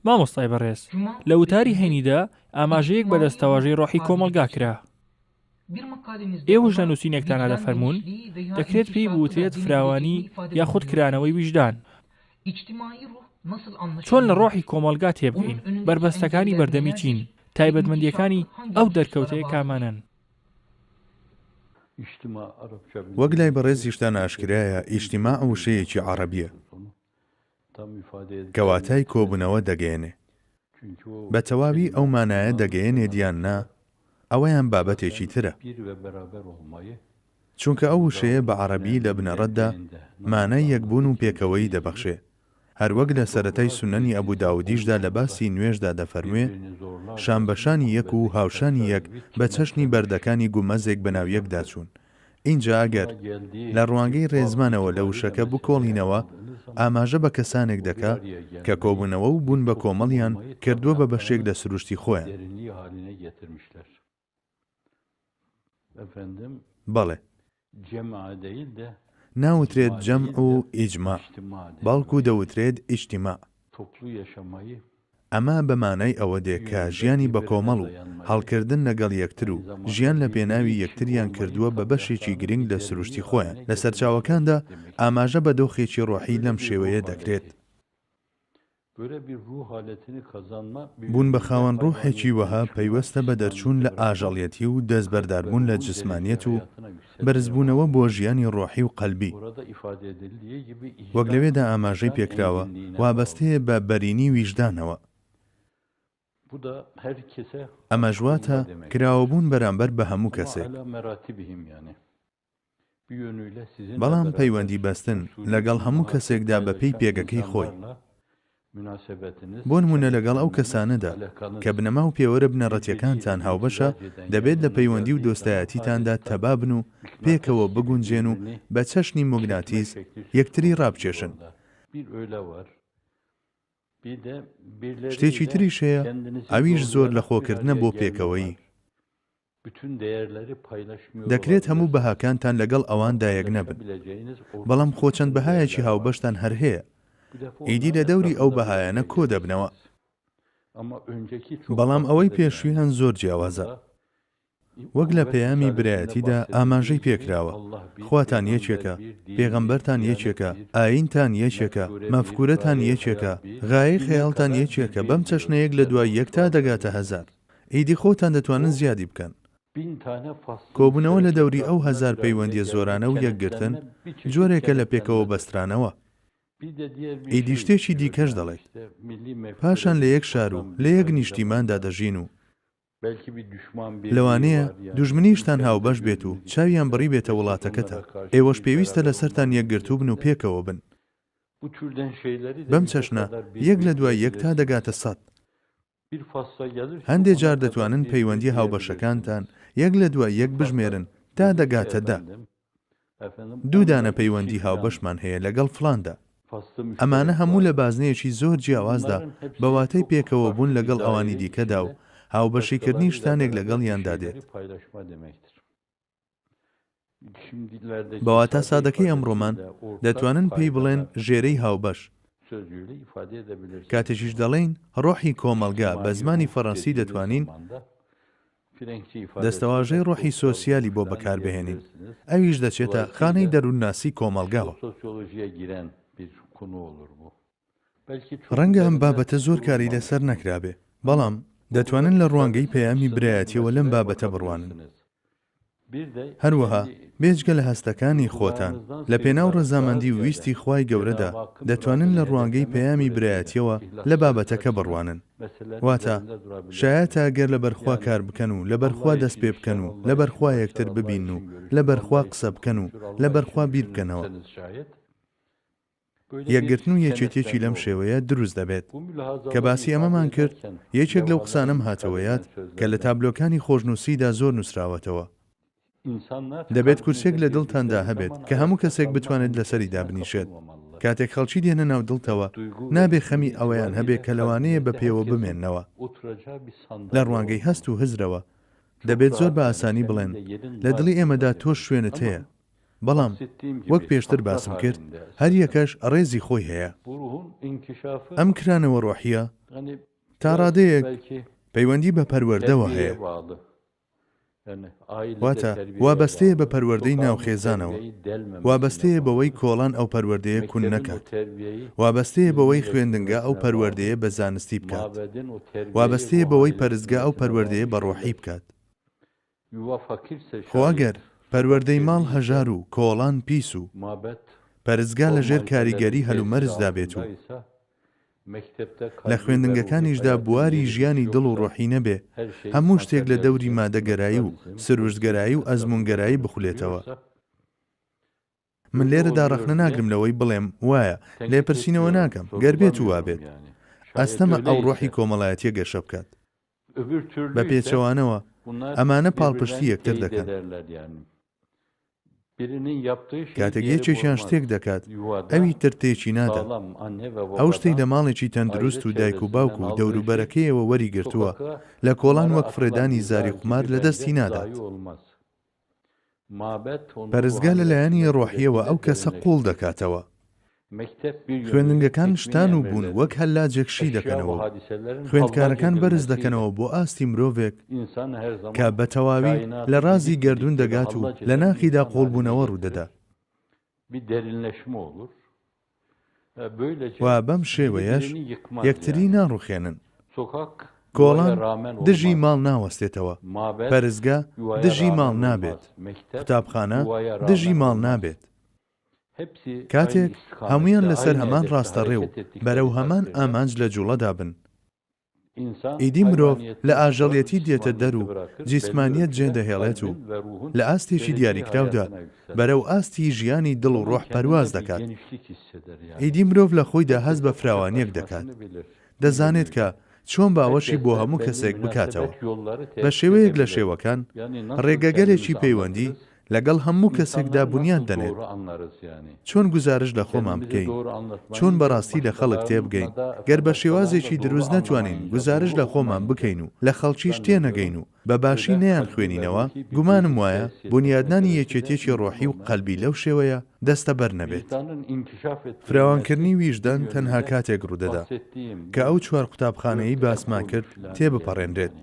مامۆستای بەڕێز لە وتاری هەینیدا ئاماژەیەک بە دەستەواژەی ڕۆحی کۆمەلگا کرا. ئێوەش لە نووسینێکتانە دەفەرمونون دەکرێت پێی بوترێت فراوانی یاخود کرانەوەی ویژدان. چۆن لە ڕۆحی کۆمەلگا تێبگەین بربەستەکانی بەردەمی چین تایبەتمەندیەکانی ئەو دەرکەوتەیە کامانن؟ وەک لای بەڕێزیشتان ئاشکرایە ئیجتیماع وشەیەکی عەرەبیە کەواتای کۆبوونەوە دەگەێنێ. بە تەواوی ئەو مانایە دەگەێنێ دیان نا ئەوەیان بابەتێکی ترە، چونکە ئەو وشەیە بە عەرەبی لە بنەڕەتدا مانای یەکبوون و پێکەوەی دەبەخشێ. هەروەک لە سەرەتای سونەنی ئەبوو داودیشدا لە باسی نوێژدا دەفەرموێ شامبەشانی یەک و هاوشانی یەک بە چەشنی بەردەکانی گومەزێک بەناو یەکدا چوون. اینجا ئەگەر لە ڕوانگەی ڕێزمانەوە لە وشەکە بکۆڵینەوە ئاماژە بە کەسانێک دەکا کە کۆبوونەوە و بوون بە کۆمەڵیان کردووە بە بەشێک لە سروشتی خۆیان. بەڵێ ناوترێت جەمع و ئیجماع بەڵکو دەوترێت ئیجتیماع. ئەمە بەمانای ئەوە دێ کە ژیانی بە کۆمەڵ و هەڵکردن لەگەڵ یەکتر و ژیان لە پێناوی یەکتریان کردووە بە بەشێکی گرنگ لە سروشتی خۆیان. لە سەرچاوەکاندا ئاماژە بە دۆخێکی ڕۆحی لەم شێوەیە دەکرێت. بوون بە خاوەن ڕوحێکی وەها پەیوەستە بە دەرچوون لە ئاژەڵیەتی و دەستبەرداربوون لە جسمانیەت و بەرزبوونەوە بۆ ژیانی ڕۆحی و قەلبی. وەک لەوێدا ئاماژەی پێکراوە وابەستەیە بە بەرینی ویژدانەوە. ئەمە ژواتە کراوەبوون بەرامبەر بە هەموو کەسێک. بەڵام پەیوەندی بەستن لەگەڵ هەموو کەسێکدا بە پێی پێگەکەی خۆی. بۆ نمونە لەگەڵ ئەو کەسانەدا کە بنەما و پێوەرە بنەڕەتیەکانتان هاوبەشە دەبێت لە پەیوەندی و دۆستایەتیتاندا تەبابن و پێکەوە بگونجێن و بە چەشنی موگناتیس یەکتری ڕابچێشن. شتێکی تریش هەیە ئەویش زۆر لە خۆکردنە بۆ پێکەوەی. دەکرێت هەموو بەهاکانتان لەگەڵ ئەواندا یەک نەبن، بەڵام خۆچەند بەهایەکی هاوبەشتان هەر هەیە. ئیدی لە دەوری ئەو بەهایانە کۆ دەبنەوە، بەڵام ئەوەی پێشویان زۆر جیاوازە. وەک لە پەیامی برایەتیدا ئاماژەی پێکراوە خواتان یەکێکە، پێغەمبەرتان یەکێکە، ئایینتان یەکێکە، مەفکورەتان یەکێکە، غایەی خەیاڵتان یەکێکە. بەم چەشنەیەک لە دوای یەک تا دەگاتە هەزار. ئیدی خۆتان دەتوانن زیادی بکەن. کۆبوونەوە لە دەوری ئەو هەزار پەیوەندیە زۆرانە و یەکگرتن جۆرێکە لە پێکەوە بەسترانەوە. ئیدی شتێکی دیکەش دەڵێت پاشان لە یەک شار و لە یەک نیشتیماندا دەژین و لەوانەیە دوژمنیشتان هاوبەش بێت و چاویان بڕی بێتە وڵاتەکەتە. ئێوەش پێویستە لەسەرتان یەکگرتوو بن و پێکەوە بن. بەم چەشنە یەک لە دوای یەک تا دەگاتە سەد. هەندێک جار دەتوانن پەیوەندی هاوبەشەکانتان یەک لە دوای یەک بژمێرن تا دەگاتە دە. دوو دانە پەیوەندی هاوبەشمان هەیە لەگەڵ فلاندا. ئەمانە هەموو لە بازنەیەکی زۆر جیاوازدا بەواتەی پێکەوە بوون لەگەڵ ئەوانی دیکەدا و هاوبەشیکردنی شتانێک لەگەڵیاندا دێت. بەواتە سادەکەی ئەمڕۆمان دەتوانن پێی بڵێن ژێرەی هاوبەش. کاتێکیش دەڵێن ڕۆحی کۆمەلگا بە زمانی فەڕەنسی دەتوانین دەستەواژەی ڕۆحی سۆسیالی بۆ بەکاربهێنین. ئەویش دەچێتە خانەی دەروونناسی کۆمەلگاوە. ڕەنگە ئەم بابەتە زۆر کاری لەسەر نەکرابێ، بەڵام دەتوانن لە ڕوانگەی پەیامی برایەتیەوە لەم بابەتە بڕوانن. هەروەها بێجگە لە هەستەکانی خۆتان لە پێناو ڕەزامەندی و ویستی خوای گەورەدا دەتوانن لە ڕوانگەی پەیامی برایەتیەوە لە بابەتەکە بڕوانن. واتە شایەتە گەر لە بەرخوا کار بکەن و لە بەرخوا دەست پێ بکەن و لە بەرخوا یەکتر ببین و لە بەرخوا قسە بکەن و لە بەرخوا بیر بکەنەوە. یەکگرتن و یەکێتێکی لەم شێوەیە دروست دەبێت. کە باسی ئەمەمان کرد یەکێک لەو قسانم هاتەوەیات کە لە تابلۆکانی خۆشنووسیدا زۆر نووسراوەتەوە. دەبێت کورسێک لە دڵتاندا هەبێت کە هەموو کەسێک بتوانێت لەسەریدا بنیشێت. کاتێک خەڵکی دێنە ناو دڵتەوە نابێ خەمی ئەوەیان هەبێت کە لەوانەیە بە پێوە بمێننەوە. لە ڕوانگەی هەست و هزرەوە دەبێت زۆر بە ئاسانی بڵێن لە دڵی ئێمەدا تۆش شوێنت هەیە. بەڵام وەک پێشتر باسم کرد هەر یەکەش ڕێزی خۆی هەیە. ئەم کرانەوە ڕۆحیە تا ڕادەیەک پەیوەندی بە پەروەردەوە هەیە، واتە وابەستەیە بە پەروەردەی ناوخێزانەوە، وابەستەیە بەوەی کۆڵان ئەو پەروەردەیە کون نەکات، وابەستەیە بەوەی خوێندنگا ئەو پەروەردەیە بە زانستی بکات، وابەستەیە بەوەی پەرستگا ئەو پەروەردەیە بە ڕۆحی بکات. خۆ ئەگەر پەروەردەی ماڵ هەژار و کۆڵان پیس و پەرستگا لەژێر کاریگەری هەلومەرزدا بێت و لە خوێندنگەکانیشدا بواری ژیانی دڵ و ڕۆحی نەبێ، هەموو شتێک لە دەوری مادەگەرایی و سروشتگەرایی و ئەزمونگەرایی بخولێتەوە. من لێرەدا ڕەخنە ناگرم لەوەی بڵێم وایە لێپرسینەوە ناکەم، گەر بێت و وابێت ئەستەمە ئەو ڕۆحی کۆمەڵایەتیە گەشە بکات. بە پێچەوانەوە ئەمانە پاڵپشتی یەکتر دەکەن. کاتێک یەکێکیان شتێک دەکات ئەوی تر تێکی نادات. ئەو شتەی لە ماڵێکی تەندروست و دایک و باوک و دەوروبەرەکەیەوە وەریگرتووە لە کۆڵان وەک فرێدانی زاری قومار لە دەستی نادات. پەرستگا لەلایەنی ڕۆحیەوە ئەو کەسە قوڵ دەکاتەوە. خوێندنگەکان شتان و بوون وەک هەلاجێکشی دەکەنەوە، خوێندکارەکان بەرز دەکەنەوە بۆ ئاستی مرۆڤێک کە بە تەواوی لە ڕازی گەردوون دەگات و لە ناخیدا قۆڵبوونەوە ڕوودەدا. وا بەم شێوەیەش یەکتری ناڕوخێنن. کۆڵان دژی ماڵ ناوەستێتەوە، پەرستگا دژی ماڵ نابێت، قوتابخانە دژی ماڵ نابێت. کاتێک هەمویان لەسەر هەمان ڕاستەڕێ و بەرەو هەمان ئامانج لە جوڵەدا بن، ئیدی مرۆڤ لە ئاژەڵیەتی دێتە دەر و جیسمانیەت جێدەهێڵێت و لە ئاستێکی دیاریکراودا بەرەو ئاستی ژیانی دڵ و ڕۆح پەرواز دەکات. ئیدی مرۆڤ لە خۆیدا هەست بە فراوانیەک دەکات، دەزانێت کە چۆن باوەشی بۆ هەموو کەسێک بکاتەوە. بە شێوەیەک لە شێوەکان ڕێگەگەلێکی پەیوەندی لەگەڵ هەموو کەسێکدا بنیاد دەنێت. چۆن گزارش لە خۆمان بکەین، چۆن بەڕاستی لە خەڵک تێبگەین. گەر بە شێوازێکی دروست نەتوانین گزارش لە خۆمان بکەین و لە خەڵکیش تێنەگەین و بە باشی نەیان خوێنینەوە، گومانم وایە بنیادنانی یەکێتێکی ڕۆحی و قەلبی لەو شێوەیە دەستە بەر نەبێت. فراوانکردنی ویژدان تەنها کاتێک ڕوودەدا کە ئەو چوار قوتابخانەی باسمان کرد تێبپەڕێنرێت.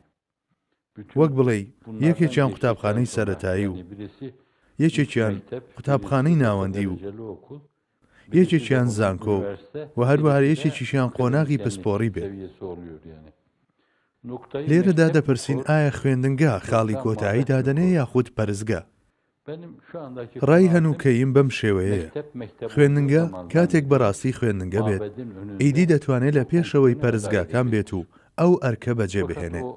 وەک بڵێ یەکێکیان قوتابخانەی سەرەتایی و یەکێکیان قوتابخانەی ناوەندی و یەکێکیان زانکۆ و هەروەها یەکێکیشیان قۆناغی پسپۆڕی بێت. لێرەدا دەپرسین ئایا خوێندنگا خاڵی کۆتایی دادەنێ یاخود پەرستگا؟ ڕای هەنووکەیم بەم شێوەیەیە. خوێندنگا کاتێک بەڕاستی خوێندنگە بێت ئیدی دەتوانێت لە پێشەوەی پەرستگاکان بێت و ئەو ئەرکە بەجێ بهێنێت.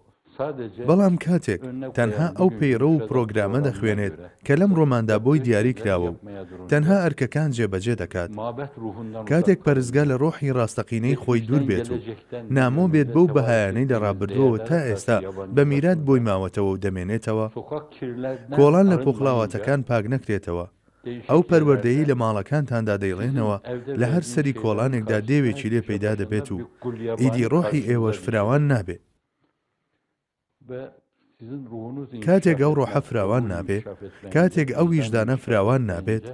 بەڵام کاتێک تەنها ئەو پەیڕە و پرۆگرامە دەخوێنێت کە لەم ڕۆماندا بۆی دیاری کراوە و تەنها ئەرکەکان جێبەجێ دەکات، کاتێک پەرستگا لە ڕۆحی ڕاستەقینەی خۆی دوور بێت و نامۆ بێت بەو بەهایانەی لە ڕابردووەوە تا ئێستا بە میرات بۆی ماوەتەوە و دەمێنێتەوە، کۆڵان لە پۆخڵاواتەکان پاک نەکرێتەوە. ئەو پەروەردەیی لە ماڵەکانتاندا دەیڵێنەوە لە هەر سەری کۆڵانێکدا دێوێکی لێ پەیدا دەبێت و ئیدی ڕۆحی ئێوەش فراوان نابێت. کاتێک ئەو ڕۆحە فراوان نابێت، کاتێک ئەو ویژدانە فراوان نابێت،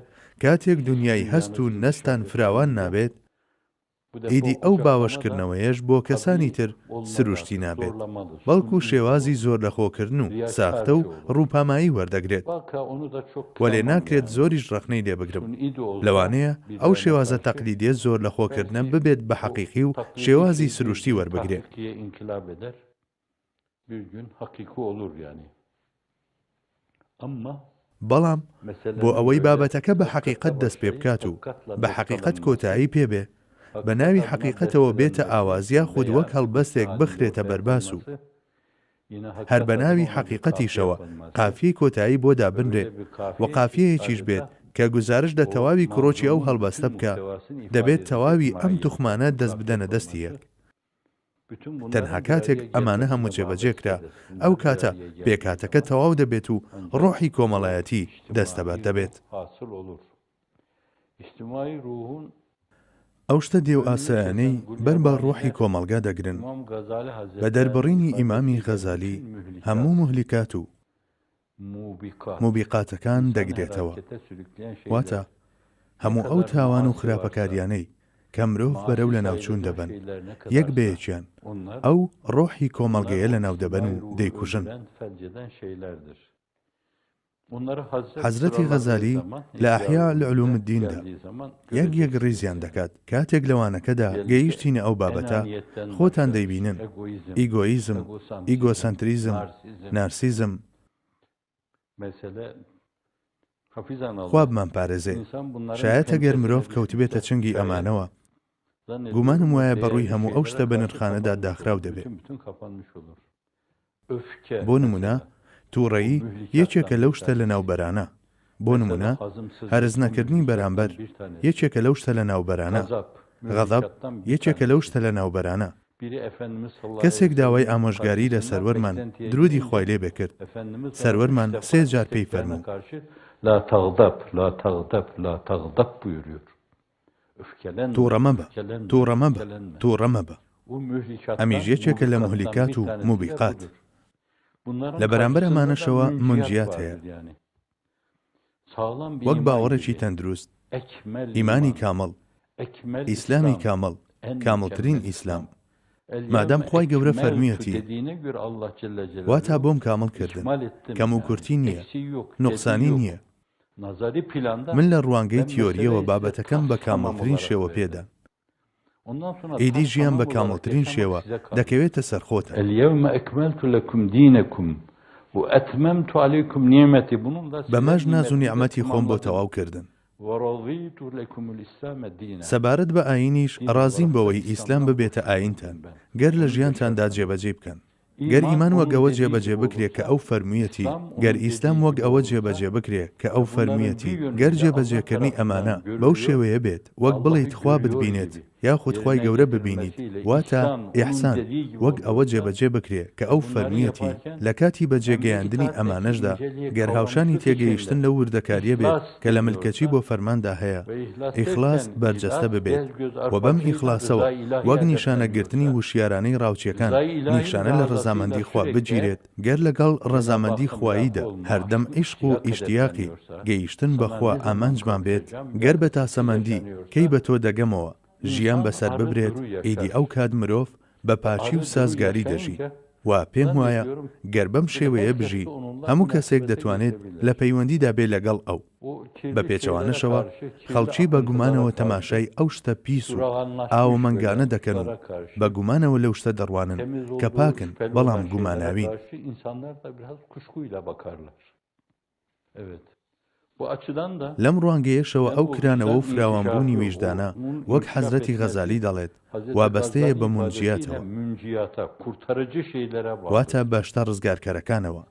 کاتێک دنیای هەست و نەستان فراوان نابێت، ئیدی ئەو باوەشکردنەوەیەش بۆ کەسانی تر سروشتی نابێت، بەڵکو شێوازی زۆر لەخۆکردن و ساختە و ڕووپامایی وەردەگرێت. وەلێ ناکرێت زۆریش ڕەخنەی لێ بگرم. لەوانەیە ئەو شێوازە تەقلیدیە زۆر لەخۆکردنە ببێت بە حەقیقی و شێوازی سروشتی وەربگرێت. بەڵام بۆ ئەوەی بابەتەکە بە حەقیقەت دەست پێ بکات و بە حەقیقەت کۆتایی پێبێ، بە ناوی حەقیقەتەوە بێتە ئاوازیا خود وەک هەڵبەستێک بخرێتە بەرباس و هەر بە ناوی حەقیقەتیشەوە قافیەی کۆتایی بۆ دابنرێ و قافیەیەکیش بێت کە گزارش لە تەواوی کڕۆکی ئەو هەڵبەستە بکە، دەبێت تەواوی ئەم توخمانە دەست بدەنە دەستی یەک. تەنها کاتێک ئەمانە هەموو جێبەجێکرا ئەو کاتە پێکاتەکە تەواو دەبێت و ڕۆحی کۆمەڵایەتی دەستەبەر دەبێت. ئەو شتە دێو ئاسایانەی بەر بە ڕۆحی کۆمەڵگا دەگرن. بە دەربڕینی ئیمامی غەزالی هەموو مهلیکات و موبیقاتەکان دەگرێتەوە، واتە هەموو ئەو تاوان و خراپەکاریانەی کە مرۆڤ بەرەو لە ناوچوون دەبن یەک بەیەکیان ئەو ڕۆحی کۆمەڵگەیە لە ناو دەبن و دەیکوژن. حەزرەتی غەزالی لە ئەحیا العلوم الدیندا یەک ڕیزیان دەکات کاتێک لەوانەکەدا گەیشتینە ئەو بابەتە خۆتان دەیبینن ئیگۆیزم، ئیگۆسەنتریزم، نارسیزم. خوا بمان پارێزێ، شایەت ئەگەر مرۆڤ کەوتبێتە چنگی ئەمانەوە گومانم وایە بەڕووی هەموو ئەو شتە بە نرخانەدا داخراو دەبێت. بۆ نمونە تووڕەیی یەکێکە لەو شتە لە ناوبەرانە، بۆ نمونە هەرزنەکردنی بەرامبەر یەکێکە لەو شتە لە ناوبەرانە، غەضەب یەکێکە لەو شتە لە ناوبەرانە. کەسێک داوای ئامۆژگاری لە سەروەرمان درودی خوای لێ بێ کرد، سەروەرمان 3 جار پێی فەرموو لا تغضب لا تغضب لا تغضب buyuruyor. تووڕەمە بە، تووڕەمە بە، تووڕەمە بە. ئەمیش یەکێکە لە مهلیکات و موبیقات. لە بەرامبەر ئەمانەشەوە منجیات هەیە، وەک باوەڕێکی تەندروست، ئیمانی کامڵ، ئیسلامی کامڵ، کامڵترین ئیسلام. مادام خوای گەورە فەرمیەتی واتا بۆم کامڵ کردن، کەم و کورتی نییە، نوقسانی نییە. من لە ڕوانگەی تیۆریەوە بابەتەکەم بە کامڵترین شێوە پێدان. ئیدی ژیان بە کامڵترین شێوە دەکەوێتە سەرخۆتە. اليوم أكملت لكم دينكم وأتممت عليكم نعمتي. بەمەش ناز و نیعمەتی خۆم بۆ تەواو کردن. ورضيت لكم الإسلام دينا. سەبارەت بە ئاینیش ڕازیم بەوەی ئیسلام ببێتە ئاینتان، گەر لە ژیانتاندا جێبەجێ بکەن. گەر ئیمان وەک ئەوە جێبەجێ بکرێت کە ئەو فەرموویەتی، گەر ئیسلام وەک ئەوە جێبەجێ بکرێت کە ئەو فەرموویەتی، گەر جێبەجێکردنی ئەمانە بەو شێوەیە بێت وەک بڵێیت خوا بتبینێت یاخود خوای گەورە ببینیت، واتە ئیحسان وەک ئەوە جێبەجێ بکرێت کە ئەو فەرموویەتی لە کاتی بەجێگەیاندنی ئەمانەشدا گەر هاوشانی تێگەیشتن لە وردەکاریە بێت کە لە ملکەچی بۆ فەرماندا هەیە، ئیخلاس بەرجەستە ببێت و بەم ئیخلاسەوە وەک نیشانەگرتنی وشیارانەی ڕاوچیەکان نیشانە لە ڕەزامەندی خوا بگیرێت. گەر لەگەڵ ڕەزامەندی خواییدا هەردەم عیشق و ئیشتیاقی گەیشتن بەخوا ئامانجمان بێت، گەر بە تاسەمەندی کەی بە تۆ دەگەمەوە ژیان بەسەر ببرێت، ئیدی ئەو کات مرۆڤ بە پاچی و سازگاری دەژی. و پێم وایە گەر بەم شێوەیە بژی هەموو کەسێک دەتوانێت لە پەیوەندیدا بێ لەگەڵ ئەو. بە پێچەوانەشەوە خەڵکی بە گومانەوە تەماشای ئەو شتە پیس و ئاومەنگانە دەکەن و بە گومانەوە لەو شتە دەڕوانن کە پاکن بەڵام گوماناوین. لەم ڕوانگەیەشەوە ئەو کرانەوە و فراوانبوونی ویژدانە وەک حەزرەتی غەزالی دەڵێت وابەستەیە بە منجیاتەوە، واتە بەشتە ڕزگارکەرەکانەوە،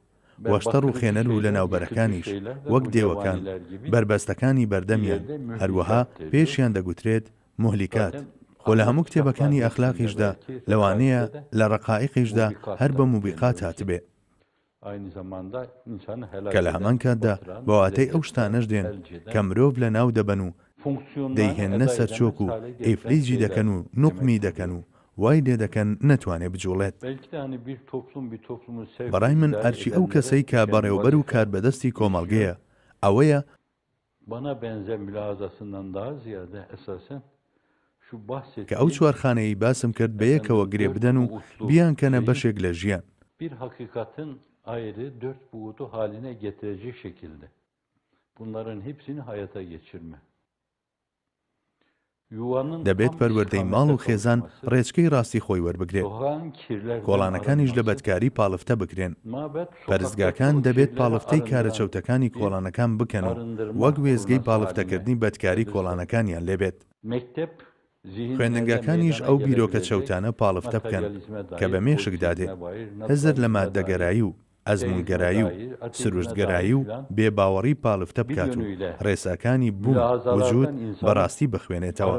وەشتە ڕووخێنەر و لە ناوبەرەکانیش وەک دێوەکان بربەستەکانی بەردەمیان هەروەها پێشیان دەگوترێت مهلیکات. خۆ لە هەموو کتێبەکانی ئەخلاقیشدا لەوانەیە لە ڕقائقیشدا هەر بە موبیقات هاتبێ کە لە هەمان کاتدا بەواتەی ئەو شتانەش دێن کە مرۆڤ لە ناو دەبەن و دەیهێننە سەرچۆک و ئەیفلیجی دەکەن و نوقمی دەکەن و وای لێ دەکەن نەتوانێ بجوڵێت. بەڕای من ئەرچی ئەو کەسەی کە بەڕێوەبەر و کاربەدەستی کۆمەڵگەیە ئەوەیە کە ئەو چوارخانەی باسم کرد بە یەکەوە گرێ بدەن و بیانکەنە بەشێک لە ژیان. ayrı 4 boyutu haline getirecek şekilde bunların hepsini hayata geçirme. دەبێت پەروەردەی ماڵ و خێزان ڕێچکەی ڕاستی خۆی وەربگرێت، کۆڵانەکانیش لە بەدکاری پاڵفتە بکرێن. پەرستگاکان دەبێت پاڵفتەی کارەچەوتەکانی کۆڵانەکان بکەن و وەک وێزگەی پاڵفتەکردنی بەدکاری کۆڵانەکانیان لێبێت. خوێندنگەکانیش ئەو بیرۆکە چەوتانە پاڵفتە بکەن کە بە مێشکدادێ هەزر لە مادەگەرایی و ئەزمونگەرایی و سروشتگەرایی و بێباوەڕی پاڵفتە بکات و ڕێساکانی بوون وجود بەڕاستی بخوێنێتەوە.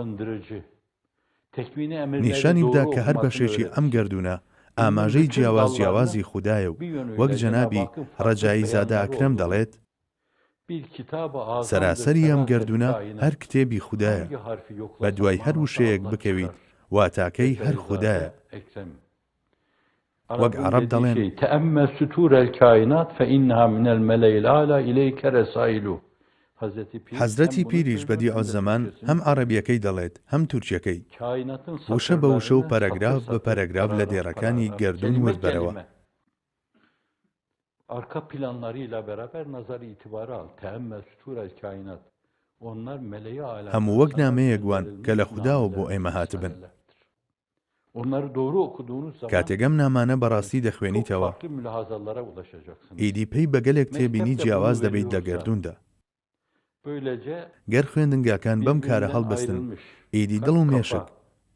نیشانی بدا کە هەر بەشێکی ئەم گەردونە ئاماژەی جیاوازی خوددایە و وەک جەنابی ڕەجایی زادە ئەکرەم دەڵێت سەراسەری ئەم گەردونە هەر کتێبی خوددایە، بە دوای هەر وشەیەک بکەویت واتاکەی هەر خوددایە. وەک عەرەب دەڵێن تەأمەل ستور الكائنات فإنها من الملأ الأعلى إليك رسائل. حەزرەتی پیریش بەدی ئەوزەمان هەم عەرەبیەکەی دەڵێت هەم تورکیەکەی وشە بە وشە و پەرەگراف بە پەرەگراف لە دێڕەکانی گەردوون وەربەرەوە. Arka planlarıyla beraber nazar itibarı al. Teemmel suturel kainat. Onlar meleği alem. هەموو وەک نامەیەک وان کە لە خودداوە بۆ ئێمە هاتبن. Onları doğru okuduğunuz zaman کاتێگەم نامانە بەڕاستی دەخوێنیتەوە farklı mülahazalara ulaşacaksınız. ئیدی پێی بە گەلێک تێبینی جیاواز دەبیت لە گەردووندا. Böylece گەر خوێندنگاکان بەم کارە هەڵبەستن ئیدی دڵ و مێشک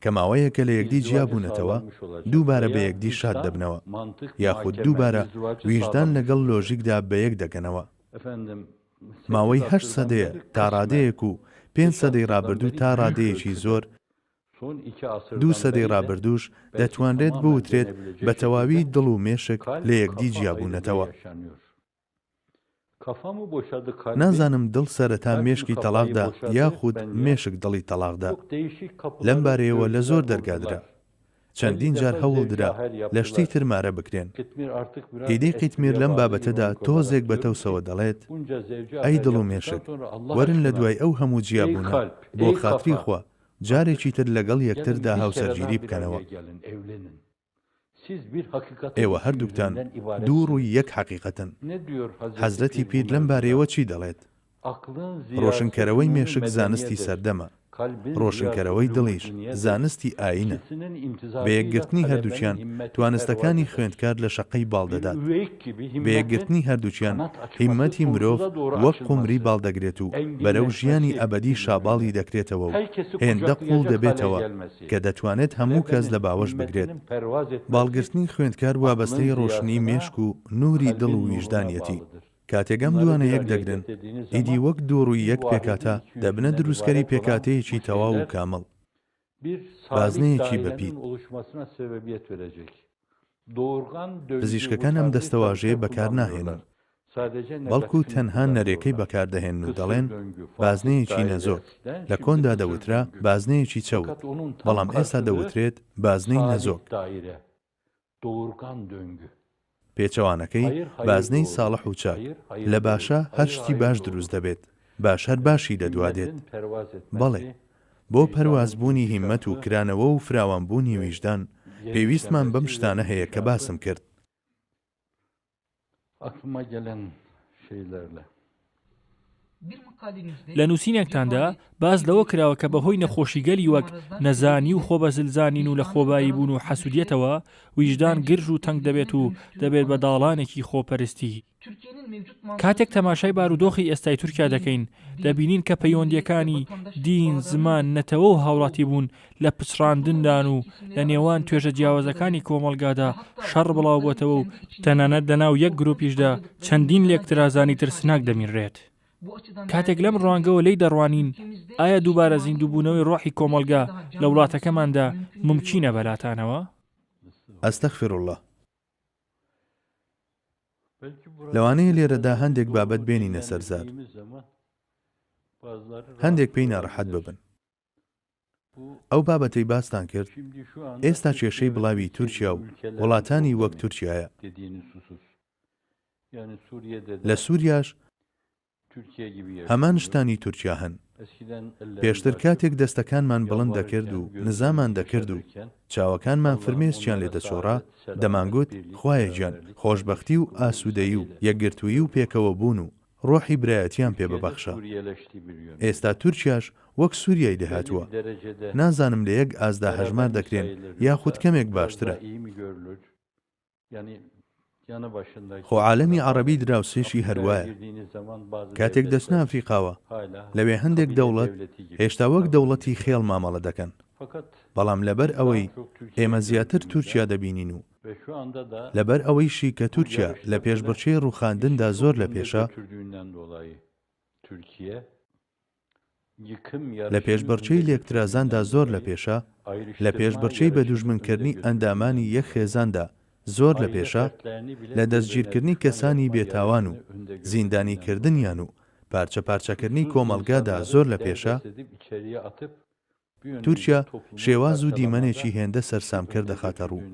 کە ماوەیەکە لە یەکدی جیابوونەتەوە دووبارە بە یەکدی شاد دەبنەوە یاخود دووبارە ویژدان لەگەڵ لۆژیکدا بە یەک دەکەنەوە. ماوەی 8 سەدەیە تا ڕادەیەک و 5 سەدەی ڕابردوو تا ڕادەیەکی زۆر 2 سەدەی ڕابردووش دەتوانرێت بوترێت بە تەواوی دڵ و مێشک لە یەکدی جیابوونەتەوە. نازانم دڵ سەرەتا مێشکی تەلاقدا یاخود مێشک دڵی تەلاقدا. لەم بارەیەوە لە زۆر دەرگادرا. چەندین جار هەوڵدرا لە شتی ترمارە بکرێن. ئیدی قیتمیر لەم بابەتەدا تۆزێک بەتەوسەوە دەڵێت ئەی دڵ و مێشک وەرن لە دوای ئەو هەموو جیابوونە بۆ خاتری خوا جارێکی تر لەگەڵ یەکتردا هاوسەرگیری بکەنەوە. ئێوە هەردووکتان دوو ڕووی یەک حەقیقەتن. حەزرەتی پیر لەم بارەیەوە چی دەڵێت؟ ڕۆشنکەرەوەی مێشک زانستی سەردەمە، ڕۆشنکەرەوەی دڵیش زانستی ئاینە. بە یەکگرتنی هەردووچیان توانستەکانی خوێندکار لە شەقەی باڵدەدات. بە یەکگرتنی هەردووچیان هیممەتی مرۆڤ وەک قومری باڵدەگرێت و بەرەو ژیانی ئەبەدی شاباڵی دەکرێتەوە و هێندە قوڵ دەبێتەوە کە دەتوانێت هەموو کەس لە باوەش بگرێت. باڵگرتنی خوێندکار وابەستەی ڕۆشنی مێشک و نوری دڵ و ویژدانیەتی. کاتێگەم دوانە یەک دەگرن ئیدی وەک دووڕووی یەک پێکاتە دەبنە دروستکەری پێکاتەیەکی تەواو و کامڵ. بازنەیەکی بەپیت. پزیشکەکان ئەم دەستەواژەیە بەکار ناهێنن بەڵکو تەنها نەرێکەی بەکاردەهێن و دەڵێن بازنەیەکی نەزۆک. لە کۆندا دەوترا بازنەیەکی چەوت بەڵام ئێستا دەوترێت بازنەی نەزۆک. پێچەوانەکەی بازنەی ساڵح و چاک لە باشە هەر شتی باش دروست دەبێت باش هەر باشی دەدوادێت. بەڵێ بۆ پەروازبوونی هیممەت و کرانەوە و فراوانبوونی ویژدان پێویستمان بەم شتانە هەیە کە باسم کرد. لە نووسینێکتاندا باز لەوە کراوە کە بەهۆی نەخۆشیگەلی وەک نەزانی و خۆبەزلزانین و لە خۆبایی بوون و حەسوودیەتەوە ویژدان گرژ و تەنگ دەبێت و دەبێت بە داڵانێکی خۆپەرستی. کاتێک تەماشای بارودۆخی ئێستای تورکیا دەکەین دەبینین کە پەیوەندیەکانی دین، زمان، نەتەوە و هاوڵاتی بوون لە پچڕاندندان و لە نێوان توێژە جیاوازەکانی کۆمەڵگادا شەڕ بڵاو بۆتەوە و تەنانەت لەناو یەک گرۆپیشدا چەندین لێکترازانی ترسناک دەمینڕێت. کاتێک لەم ڕوانگەوە لی دەڕوانین ئایا دووبارە زیندووبوونەوەی ڕۆحی کۆمەڵگا لە وڵاتەکەماندا ممکینە بەلاتانەوە؟ ئەستەغفر الله. لەوانەیە لێرەدا هەندێک بابەت بێنینە سەرزاد. هەندێک پێی ناڕەحەت ببن. ئەو بابەتەی باستان کرد ئێستا کێشەی بڵاوی تورکیا و وڵاتانی وەک تورکیایە. لە سووریاش هەمان شتانی تورکیا هەن. پێشتر کاتێک دەستەکانمان بڵند دەکرد و نزامان دەکرد و چاوەکانمان فرمێسکیان لێ دەچۆڕا دەمانگوت خوایە گیان خۆشبەختی و ئاسوودەیی و یەکگرتووی و پێکەوە بوون و ڕۆحی برایەتیان پێ ببەخشە. ئێستا تورکیاش وەک سووریای دەهاتووە. نازانم لە یەک ئازدا هەژمار دەکرێن یاخود کەمێک باشترە. خۆ عالەمی عەرەبی دراوسێشی هەروایە. کاتێک دەچنە ئەفریقاوە لەوێ هەندێک دەوڵەت هێشتا وەک دەوڵەتی خێڵ مامەڵە دەکەن. بەڵام لەبەر ئەوەی ئێمە زیاتر تورکیا دەبینین و لەبەر ئەوەیشی کە تورکیا لە پێشبڕکێی ڕووخاندندا زۆر لە پێشە لە پێشبڕکێی لێکترازاندا زۆر لە پێشە لە پێشبڕکێی بە دوژمنکردنی ئەندامانی یەک خێزاندا زۆر لە پێشە لە دەستگیرکردنی کەسانی بێتاوان و زیندانیکردنیان و پارچە پارچەکردنی کۆمەڵگادا زۆر لە پێشە تورکیا شێواز و دیمەنێکی هێندە سەرسامکرد دەخاتە ڕوو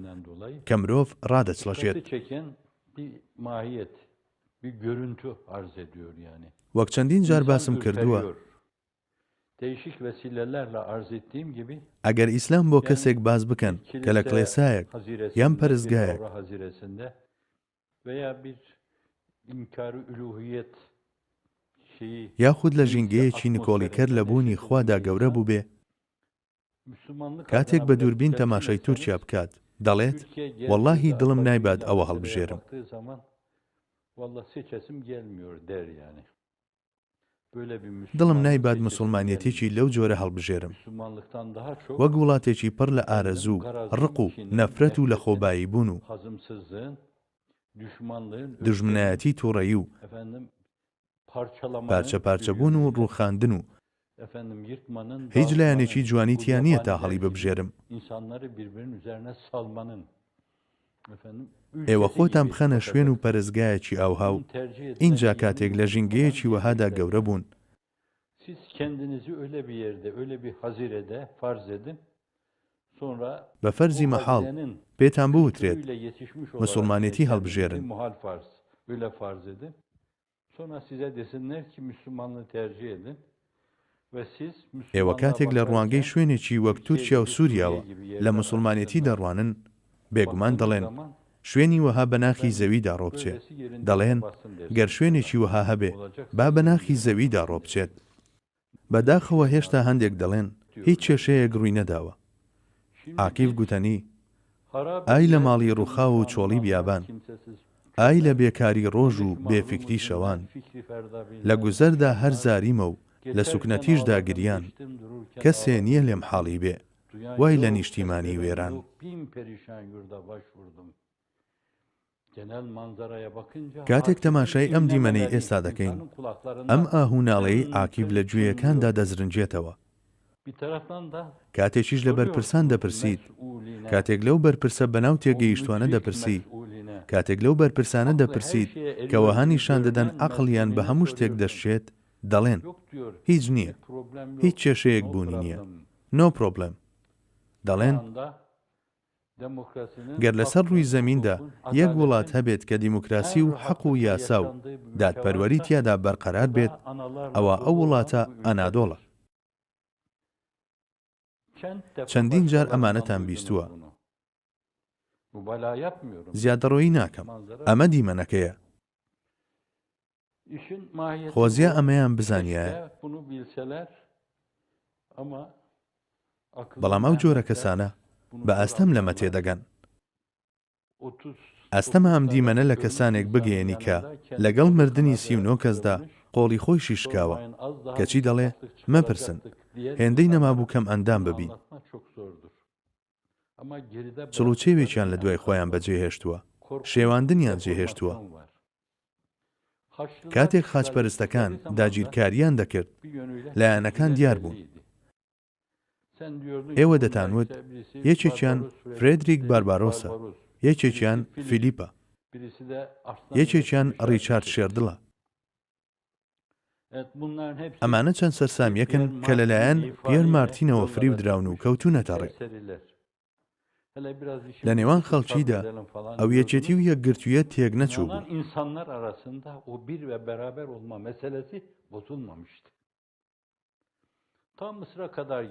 کە مرۆڤ ڕادەچڵەشێت وەک چەندین جار باسم کردووە ئەگەر ئیسلام بۆ کەسێک باز بکەن کە لە کڵێسایەک یان پەرستگایەک یاخود لە ژینگەیەکی نکۆڵیکەر لە بوونی خوادا گەورە بوو بێ کاتێک بە دووربین تەماشای تورکیا بکات دەڵێت وەڵڵاهی دڵم نایبات ئەوە هەڵبژێرم دڵم نایبات موسڵمانیەتێکی لەو جۆرە هەڵبژێرم وەک وڵاتێکی پڕ لە ئارەزوو ڕق و نەفرەت و لە خۆبایی بوون و دژمنایەتی تووڕەیی و پارچە پارچەبوون و ڕووخاندن و هیچ لایەنێکی جوانی تیانە تا هەڵی ببژێرم ئێوە خۆتان بخەنە شوێن و پەرستگایەکی ئاوهاو ئینجا کاتێک لە ژینگەیەکی وەهادا گەورە بوون بە فەرزی مەحاڵ پێتان بوترێت موسڵمانێتی هەڵبژێرن ئێوە کاتێک لە ڕوانگەی شوێنێکی وەک تورکیا و سووریاوە لە موسڵمانێتی دەڕوانن بێگومان دەڵێن شوێنی وەها بەناخی زەویدا ڕۆبچێت دەڵێن گەر شوێنێکی وەها هەبێ با بەناخی زەویدا ڕۆبچێت بەداخەوە هێشتا هەندێک دەڵێن هیچ کێشەیەک ڕووی نەداوە عاقیف گوتەنی ئای لە ماڵی ڕووخاو و چۆڵی بیابان ئای لە بێکاری ڕۆژ و بێفکری شەوان لە گوزەردا هەر زاریمە و لە سوکنەتیشدا گریان کەسێ نییە لێم حاڵی بێ وای لە نیشتیمانی وێران کاتێک تەماشای ئەم دیمەنەی ئێستا دەکەین ئەم ئاهووناڵەی عاقیب لە گوێیەکاندا دەزرنجێتەوە کاتێکیش لە بەرپرسان دەپرسیت کاتێک لەو بەرپرسە بەناو تێگەیشتوانە دەپرسی کاتێک لەو بەرپرسانە دەپرسیت کە وەها نیشان دەدەن عەقڵیان بە هەموو شتێک دەشێت دەڵێن هیچ نییە هیچ کێشەیەک بوونی نییە نۆ پرۆبلەم دەڵێن گەر لەسەر ڕووی زەمیندا یەک وڵات هەبێت کە دیموکراسی و حەق و یاسا و دادپەروەری تیادا بەرقەرار بێت ئەوە ئەو وڵاتە ئەنادۆڵە چەندین جار ئەمانەتان بیستووە زیادەڕۆیی ناکەم ئەمە دیمەنەکەیە خۆزیە ئەمەیان بزانیایە بەڵام ئەو جۆرە کەسانە بە ئەستەم لەمە تێدەگەن ئەستەم هەم دیمەنە لە کەسانێک بگەێنی کە لەگەڵ مردنی 39 کەسدا قۆڵی خۆی شیشکاوە کەچی دەڵێ مەپرسن هێندەی نەمابوو کەم ئەندام ببین چڵوچێوێکیان لە دوای خۆیان بەجێهێشتووە شێواندنیان جێهێشتووە کاتێک خاچپەرستەکان داگیرکاریان دەکرد لایەنەکان دیار بوون ئێوە دەتانوت یەکێکیان فرێدریک باربارۆسە یەکێکیان فیلیپە یەکێکیان ڕیچارد شێردڵە ئەمانە چەند سەرسامیەکن کە لەلایەن پیێر مارتینەوە فریو دراون و کەوتونەتە ڕێ لە نێوان خەڵکیدا ئەو یەکێتی و یەکگرتوویەت تێک نەچوو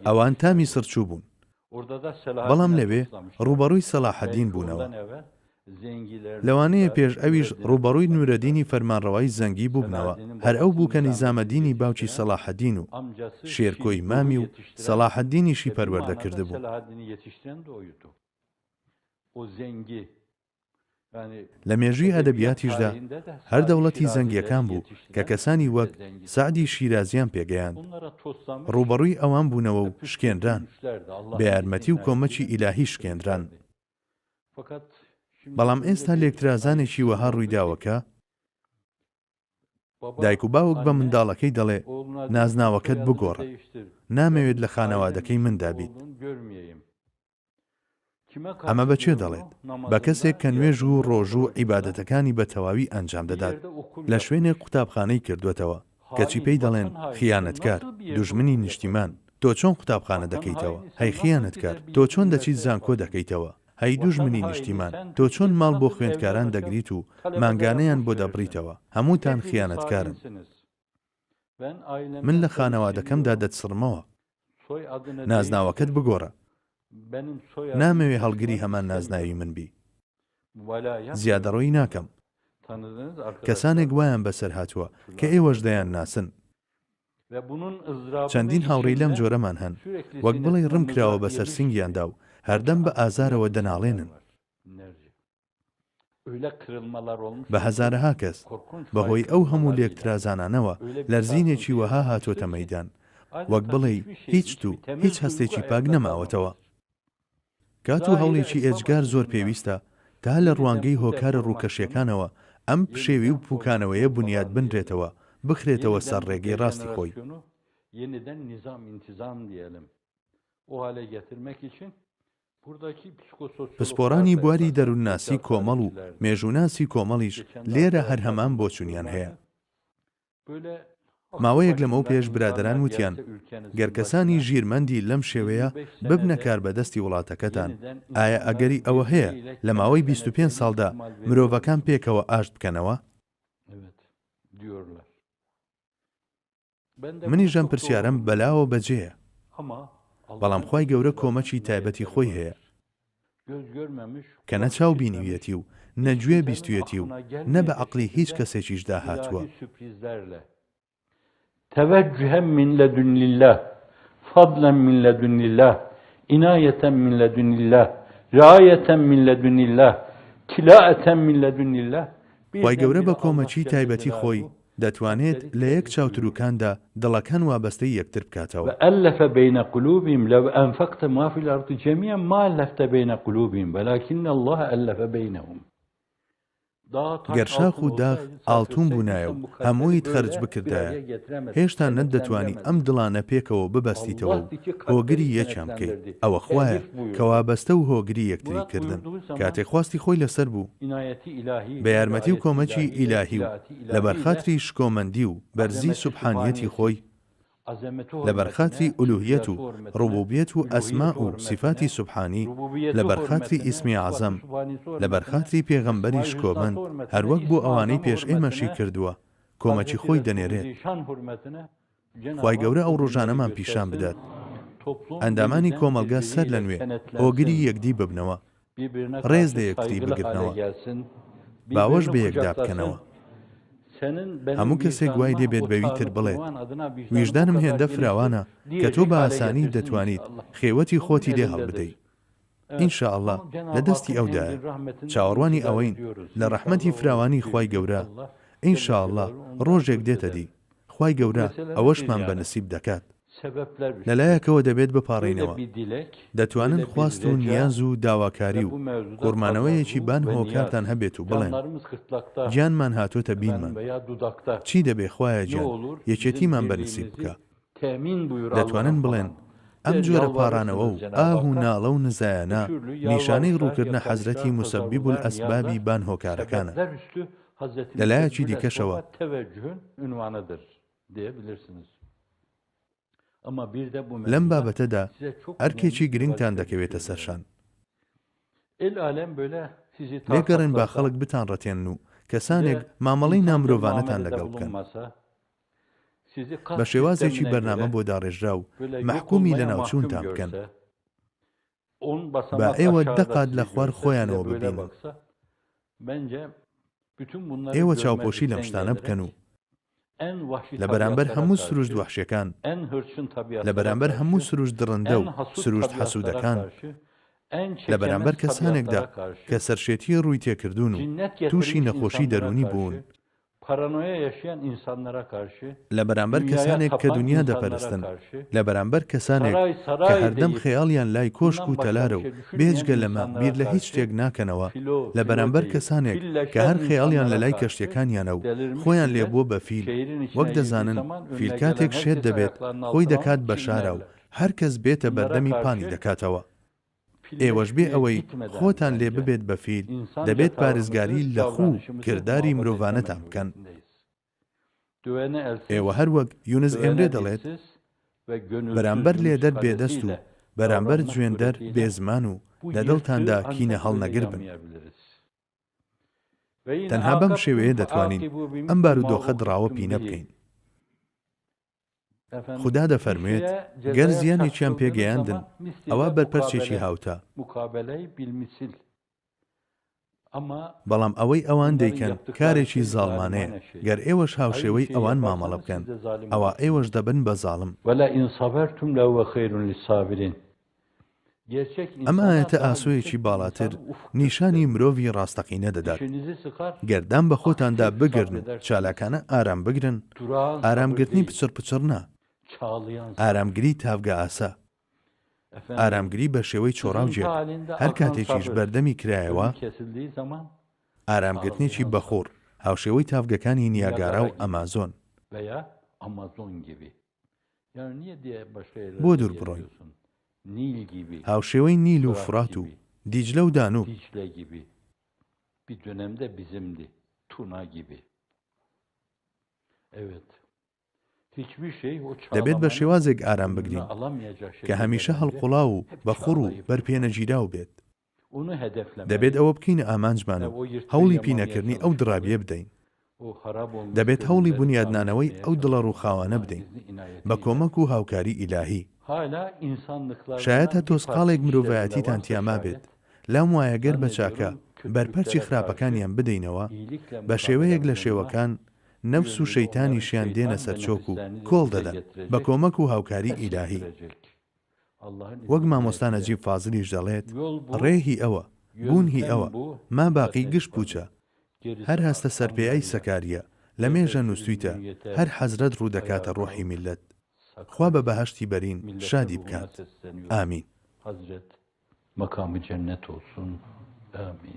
ئەوان تا میسر چوو بوون بەڵام لەوێ ڕوبەڕووی سەلاحەدین بوونەوە لەوانەیە پێش ئەویش ڕوبەڕووی نورەدینی فەرمانڕەوایی زەنگی بووبنەوە هەر ئەو بوو کە نیزامەدینی باوکی سەلاحەدین و شێرکۆی مامی و سەلاحەدینیشی پەروەردە کرده بوو لە مێژووی ئەدەبیاتیشدا هەر دەوڵەتی زەنگیەکان بوو کە کەسانی وەک سعدی شیرازیان پێگەیان ڕوبەڕووی ئەوان بوونەوە و شکێنران بە یارمەتی و کۆمەکی ئیلاهی شکێنران بەڵام ئێستا لێکترازانێکی وەها ڕوویداوەکە دایک و باوک بە منداڵەکەی دەڵێ نازناوەکەت بگۆڕە نامەوێت لە خانەوادەکەی مندا بیت ئەمە بەچێ دەڵێت بە کەسێک کە نوێژ و ڕۆژ و عیبادەتەکانی بە تەواوی ئەنجام دەدات لە شوێنێک قوتابخانەی کردوێتەوە کەچی پێی دەڵێن خیانەتکار دوژمنی نیشتیمان تۆ چۆن قوتابخانە دەکەیتەوە هەی خیانەتکار تۆ چۆن دەچیت زانکۆ دەکەیتەوە هەی دوژمنی نیشتیمان تۆ چۆن ماڵ بۆ خوێندکاران دەگریت و مانگانەیان بۆ دەبڕیتەوە هەمووتان خیانەتکارن من لە خانەوادەکەمدا دەچسڕمەوە نازناوەکەت بگۆڕە نامەوێ هەڵگری هەمان نازناوی من بی زیادەڕۆی ناکەم کەسانێک وایان بەسەر هاتووە کە ئێوەش دەیان ناسن چەندین هاوڕێی لەم جۆرەمان هەن وەک بڵێ ڕم کراوە بەسەر سنگیاندا و هەردەم بە ئازارەوە دەناڵێنن بە هەزارەها کەس بەهۆی ئەو هەموو لێکترازانانەوە لەرزینێکی وەها هاتۆتە مەیدان وەک بڵێ هیچ و هیچ هەستێکی پاک نەماوەتەوە کات و هەوڵێکی ئێجگار زۆر پێویستە تا لە ڕوانگەی هۆکارە ڕووکەشیەکانەوە ئەم پشێوی و پوکانەوەیە بنیاد بنرێتەوە بخرێتەوە سەر ڕێگەی ڕاستی خۆی پسپۆرانی بواری دەروونناسی کۆمەڵ و مێژووناسی کۆمەڵیش لێرە هەر هەمان بۆچوونیان هەیە ماوەیەک لەمەو پێش برادەران وتیان گەرکەسانی ژیرمەندی لەم شێوەیە ببنە کار بەدەستی وڵاتەکەتان ئایا ئەگەری ئەوە هەیە لە ماوەی 25 ساڵدا مرۆڤەکان پێکەوە ئاشت بکەنەوە منی ژەم پرسیارم بەلاوە بەجێیە بەڵام خوای گەورە کۆمەکی تایبەتی خۆی هەیە کە نە چاو بینیویەتی و نەگوێ بیستویەتی و نە بە عەقلی هیچ کەسێکیشدا هاتووە توجها من لدن الله فضلا من لدن الله عناية من لدن الله رعاية من لدن الله كلاءة من لدن الله خوای گەورە بە کۆمەچی تایبەتی خۆی دەتوانێت لە یەک چاوتروکاندا دڵەکان وابەستەی یەکتر بکاتەوە وألف بين قلوبهم لو أنفقت ما في الأرض جميعا ما ألفت بين قلوبهم ولكن الله ألف بينهم گەرشاخ و داغ ئاڵتون بوونایە و هەموویت خەرج بکردایە هێشتا نەتدەتوانی ئەم دڵانە پێکەوە ببەستیتەوە و هۆگری یەکیان بکەیت ئەوە خوایە کە وابەستە و هۆگری یەکتری کردن کاتێک خواستی خۆی لەسەر بوو بە یارمەتی و کۆمەکی ئیلاهی و لە بەرخاتری شکۆمەندی و بەرزی سوبحانیەتی خۆی لە بەرخاتری ئولوهیەت و ڕوبوبیەت و ئەسما و صفاتی سوبحانی لە بەرخاتری ئیسمی عەزەم لە بەرخاتری پێغەمبەری شکۆمەند هەروەک بۆ ئەوانەی پێش ئێمەشی کردووە کۆمەکی خۆی دەنێرێت خوای گەورە ئەو ڕۆژانەمان پیشان بدات ئەندامانی کۆمەلگا سەر لە نوێ هۆگری یەکدی ببنەوە ڕێز لە یەکتری بگرنەوە باوەش بە یەکدا بکەنەوە هەموو کەسێک وای دەبێت بەویتر بڵێت ویژدانم هێندە فراوانە کە تۆ بە ئاسانی دەتوانیت خێوەتی خۆتی لێ هەڵبدەیت ئینشاءڵڵا لە دەستی ئەودایە چاوەڕوانی ئەوەین لە ڕەحمەتی فراوانی خوای گەورە ئینشاءڵڵا ڕۆژێک دێتە دی خوای گەورە ئەوەشمان بە نسیب دەکات لەلایەکەوە دەبێت بپاڕینەوە دەتوانن خواست و نیاز و داواکاری و قورمانەوەیەکی بان هۆکارتان هەبێت و بڵێن گیانمان هاتۆتە بینمان چی دەبێ خوایە گیان یەکێتیمان بەنسیب بکە دەتوانن بڵێن ئەم جۆرە پاڕانەوە و ئاه و ناڵە و نزایانە نیشانەی ڕووکردنە حەزرەتی موسەبیب الئەسبابی بان هۆکارەکانە لەلایەکی دیکەشەوە لەم بابەتەدا ئەرکێکی گرنگتان دەکەوێتە سەرشان لێگەڕێن با خەڵک بتانڕەتێن و کەسانێک مامەڵەی نامرۆڤانەتان لەگەڵ بکەن بە شێوازێکی بەرنامە بۆ داڕێژرا و مەحکومی لە ناوچوونتان بکەن با ئێوە دەقات لە خوار خۆیانەوە ببینن ئێوە چاوپۆشی لەم شتانە بکەن و لە بەرامبەر هەموو سروشت وەحشیەکان لە بەرامبەر هەموو سروشت دڕندە و سروشت حەسوودەکان لە بەرامبەر کەسانێکدا کە سەرشێتی ڕووی تێکردوون و تووشی نەخۆشی دەرونی بوون لە بەرامبەر کەسانێک کە دنیا دەپەرستن لە بەرامبەر کەسانێک کە هەردەم خەیاڵیان لای کۆشک و تەلارە و بێجگە لەمە بیر لە هیچ شتێک ناکەنەوە لە بەرامبەر کەسانێک کە هەر خەیاڵیان لە لای کەشتەکانیانە و خۆیان لێبووە بە فیل وەک دەزانن فیل کاتێک شێت دەبێت خۆی دەکات بە شارە و هەر کەس بێتە بەردەمی پانی دەکاتەوە ئێوەش بێ ئەوەی خۆتان لێ ببێت بە فیل دەبێت پارێزگاری لە خوو کردداری مرۆڤانەتان بکەن ئێوە هەروەک یونس ئێمرێ دەڵێت ve gönülsüz بەرامبەر لێدەر yunus بێدەست و karesiyle بەرامبەر davranmak جوێندەر suretiyle بێزمان و bu لە yırtığı دڵتاندا ancak کینە böyle هەڵنەگر بن. yanmayabiliriz. Ve yine تەنها بەم akabtum شێوەیە دەتوانین faaqibu bimisli ئەم ma بارودۆخە دڕاوە uqibtum پینە bihi. بکەین. Efendim, خوددا bir دەفەرموێت şeye گەر cezaya زیانێکیان çarpıldığınız پێگەیاندن zaman misliyle ئەوە بەرپەرچێکی mukabele- هاوتە. mukabeleyi bilmisil. Ama بەڵام ئەوەی ئەوان bunların دەیکەن yaptıkları کارێکی şey زاڵمانەیە. zalimane şey. گەر ئێوەش Aynı هاوشێوەی şeyi ئەوان yaparsanız مامەڵە بکەن siz de zalim ئەوە olursunuz. ئێوەش دەبن بە زاڵم. وَلَا إِنْ صَبَرْتُمْ لَهُوَ خَيْرٌ لِلصَّابِرِينَ. Gerçek ئەمە insana ئاەتە daha ئاسۆیەکی yüksek bir باڵاتر insan ufuk نیشانی gösterir. مرۆڤی ڕاستەقینە دەدات. Dişinizi sıkar, گەردان بە خۆتاندا aktif بگرن و sabredersiniz. چالاکانە ئارام بگرن. Durağan ئارامگرتنی sabır değil, پچڕ نا. çağlayan sabır. ئارامگری تاوگە ئاسا. Efendim, ئارامگری بە شێوەی چۆڕاو sızıntı جێت. halinde هەر akan کاتێکیش sabır, بەردەمی کرایەوە önü kesildiği zaman ئارامگرتنێکی بەخۆر هاوشێوەی تاوگەکانی نیاگارا و ئەمازۆن. veya Amazon gibi. Yani niye diye başka yerlere Budur Buray. diyorsun? Nil gibi, هاوشێوەی نیل و Fırat فرات و gibi, دیجلە و دانوب Dicle gibi. Bir dönemde bizimdi. Tuna gibi. Evet. Hiçbir şey o دەبێت بە شێوازێک ئارام önünü بگرین alamayacak کە هەمیشە şekilde هەڵقوڵا و hep بەخوڕ و çağlayıp بەرپێنەگیرا و بێت. onu hedeflemek. دەبێت ئەوە بکەینە ئامانجمان و هەوڵی پینەکردنی ئەو دڕابیە بدەین. O harap olmuş دەبێت هەوڵی gönülleri بنیادنانەوەی tamir ئەو etmeye دڵە ڕووخاوانە بدەین Allah'ın inayetiyle. بە کۆمەک و هاوکاری ئیلاهی. Hala insanlıklardan شایەتە bir تۆسقاڵێک parça مرۆڤایەتیتان işlerinde تیاما varsa بێت. şayet, لام وایە گەر بە چاکە بەرپەرچی خراپەکانیان بدەینەوە iyilikle بە شێوەیەک لە mukabele شێوەکان نەفس و yönünde شەیتانیشیان onların دێنە şeytan سەرچۆک و ve nefislerini کۆڵ dile دەدەن getirecek, بە کۆمەک و هاوکاری pes ئیلاهی. ettirecek. Allah'ın وەک izniyle مامۆستا نەجیب فازلیش دەڵێت yol bu, ڕێهی ئەوە بوونهی yöntem ئەوە bu, ما باقی zaten گشت bu. پوچە Gerisi هەر هەستە arkamda سەرپێیای ya. سەکاریە لە مێژە نووسیتە هەر حەزرەت ڕوو دەکاتە ڕۆحی میلەت خوا بە بەهەشتی بەرین Millete شادی ruhuna بکات sesleniyorum. ئامین. Hazret makamı cennet olsun. Amin.